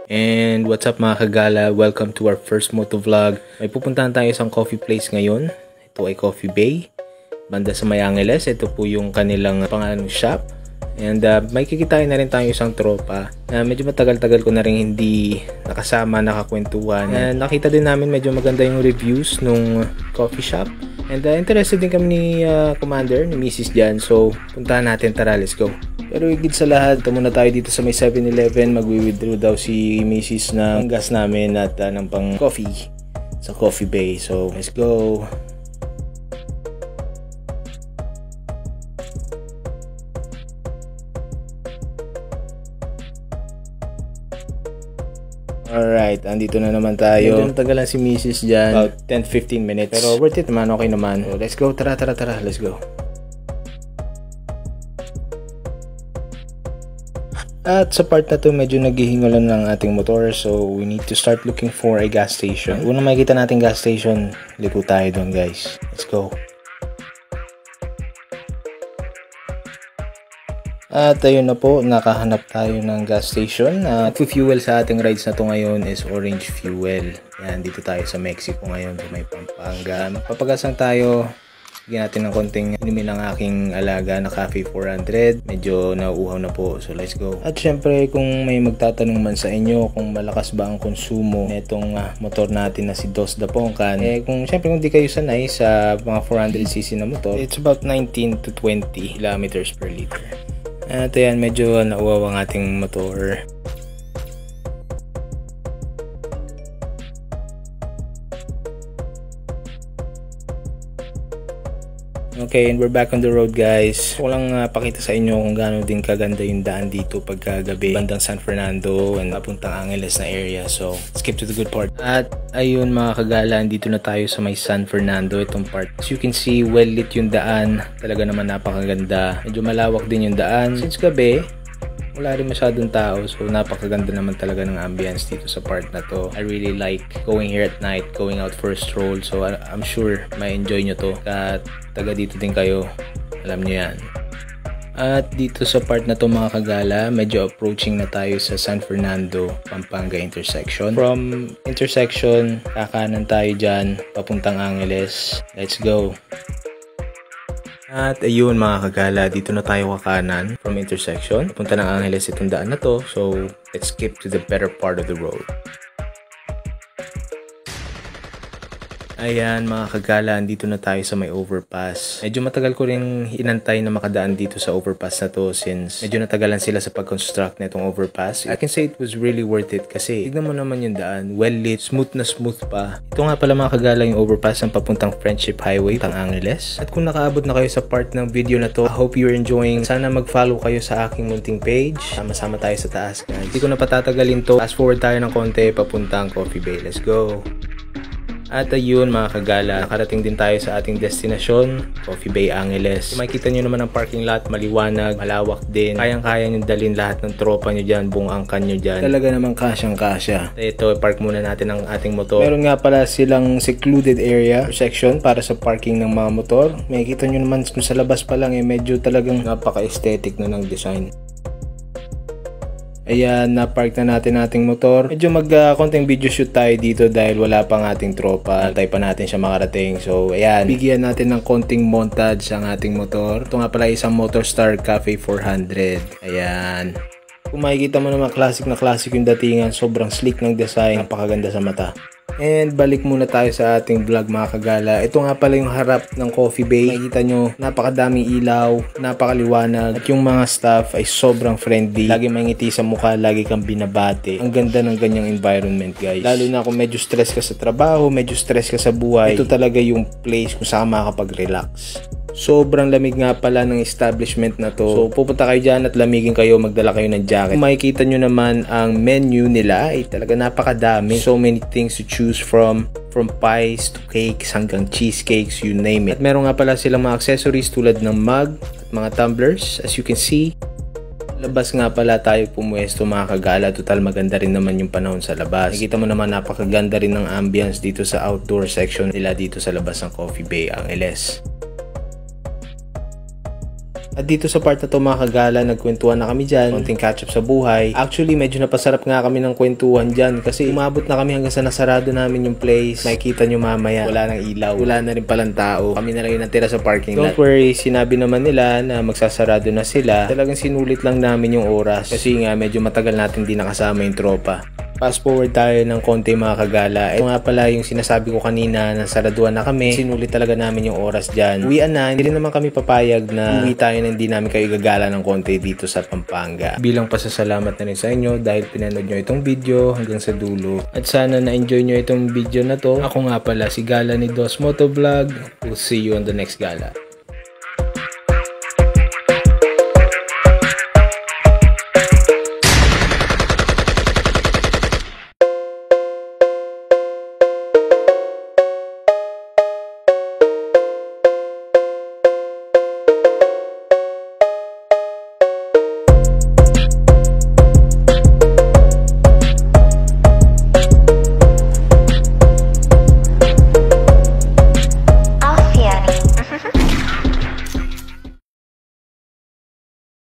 And what's up mga kagala, welcome to our first motovlog. May pupuntahan tayo isang coffee place ngayon. Ito ay Coffee Bay, banda sa May Angeles. Ito po yung kanilang pangalan ng shop. And may kikitain na rin tayo isang tropa na medyo matagal-tagal ko na rin hindi nakasama, nakakwentuhan. And nakita din namin medyo maganda yung reviews nung coffee shop. And interested din kami ni Commander, ni Mrs. Jan. So puntahan natin, tara, let's go. Pero higit sa lahat, ito muna tayo dito sa may 7-Eleven. Magwi-withdraw daw si Mrs. ng gas namin at ng pang coffee sa Coffee Bay. So let's go. Alright, andito na naman tayo. Medyo natagalan si Mrs. dyan, about 10-15 minutes. Pero worth it naman, okay naman. So let's go, tara, let's go. At sa part na to, medyo naghihingulan ng ating motor. So we need to start looking for a gas station. Unang makikita natin gas station, liko tayo doon guys. Let's go. At ayun na po, nakahanap tayo ng gas station. Fuel sa ating rides na to ngayon is Orange Fuel. Yan, dito tayo sa Mexico ngayon, sa may Pampanga. Papagasang tayo. Bigyan natin ng konting inumin ng aking alaga na Cafe 400. Medyo nauuhaw na po, so let's go. At syempre, kung may magtatanong man sa inyo kung malakas ba ang konsumo nitong motor natin na si Dos Dapongkan, kung di kayo sanay sa mga 400cc na motor, it's about 19 to 20 kilometers per liter. At ayan, medyo nauuhaw ang ating motor. Okay, and we're back on the road guys. Ko lang pakita sa inyo kung gaano din kaganda yung daan dito pagkagabi. Bandang San Fernando and papuntang Angeles na area. So, skip to the good part. At ayun mga kagala, dito na tayo sa may San Fernando, itong part. As you can see, well lit yung daan. Talaga naman napakaganda. Medyo malawak din yung daan. Since gabi, wala rin masyadong tao, so napakaganda naman talaga ng ambience dito sa part na to. I really like going here at night, going out for a stroll, so I'm sure may enjoy nyo to. At taga dito din kayo, alam nyo yan. At dito sa part na to mga kagala, medyo approaching na tayo sa San Fernando, Pampanga intersection. From intersection, kakanan tayo dyan, papuntang Angeles. Let's go! At ayun mga kagala, dito na tayo kakanan from intersection. Punta ng Angeles itong daan na to. So let's skip to the better part of the road. Ayan mga kagala, dito na tayo sa may overpass. Medyo matagal ko rin inantay na makadaan dito sa overpass na to since medyo natagalan sila sa pag-construct na itong overpass. I can say it was really worth it kasi tignan mo naman yung daan, well lit, smooth na smooth pa. Ito nga pala mga kagala yung overpass ng papuntang Friendship Highway, tang Angeles. At kung nakaabot na kayo sa part ng video na to, I hope you're enjoying. Sana mag-follow kayo sa aking munting page. Sama-sama tayo sa taas guys. Hindi ko na patatagalin to. Fast forward tayo ng konti papuntang Coffee Bay. Let's go! At ayun mga kagala, nakarating din tayo sa ating destinasyon, Coffee Bay, Angeles. Kung makikita nyo naman ang parking lot, maliwanag, malawak din. Kayang-kaya nyo dalhin lahat ng tropa nyo dyan, buong angkan nyo dyan. Talaga naman kasyang-kasya. Ito, park muna natin ang ating motor. Meron nga pala silang secluded area section para sa parking ng mga motor. Makikita nyo naman sa labas pa lang, medyo talagang napaka-aesthetic na ng design. Ayan, na-park na natin ating motor. Medyo konting video shoot tayo dito dahil wala pang ating tropa. Antay pa natin siya makarating. So, ayan, bigyan natin ng konting montage ang ating motor. Ito nga pala isang Motorstar Cafe 400. Ayan. Kung makikita mo naman, classic na classic yung datingan. Sobrang slick ng design. Napakaganda sa mata. And balik muna tayo sa ating vlog mga kagala. Ito nga pala yung harap ng Coffee Bay. Makikita nyo, napakadaming ilaw, napakaliwanag. At yung mga staff ay sobrang friendly. Lagi may ngiti sa mukha, lagi kang binabate. Ang ganda ng ganyang environment guys. Lalo na kung medyo stress ka sa trabaho, medyo stress ka sa buhay. Ito talaga yung place kung saan makakapag-relax. Sobrang lamig nga pala ng establishment na to. So pupunta kayo dyan at lamigin kayo, magdala kayo ng jacket. Kung makikita nyo naman ang menu nila ay talaga napakadami. So many things to choose from pies to cakes hanggang cheesecakes, you name it. At meron nga pala silang mga accessories tulad ng mug at mga tumblers. As you can see, labas nga pala tayo pumuesto mga kagala. Total maganda rin naman yung panahon sa labas. Nakikita mo naman napakaganda rin ng ambience dito sa outdoor section nila dito sa labas ng Coffee Bay, Angeles. At dito sa part na to mga kagala, nagkwentuhan na kami dyan, konting catch up sa buhay. Actually, medyo napasarap nga kami ng kwentuhan dyan kasi umabot na kami hanggang sa nasarado namin yung place. Makikita nyo mamaya, wala nang ilaw, wala na rin palang tao. Kami na lang yung natira sa parking lot. Don't worry, sinabi naman nila na magsasarado na sila. Talagang sinulit lang namin yung oras kasi nga medyo matagal natin di nakasama yung tropa. Fast forward tayo ng konti mga kagala. Ito nga pala yung sinasabi ko kanina na saraduan na kami. Sinulit talaga namin yung oras dyan. Uwian na, hindi rin naman kami papayag na uwi tayo na hindi namin kayo igagala ng konti dito sa Pampanga. Bilang pasasalamat na rin sa inyo dahil pinanood nyo itong video hanggang sa dulo. At sana na-enjoy nyo itong video na to. Ako nga pala si Gala ni Dos Motovlog. We'll see you on the next gala.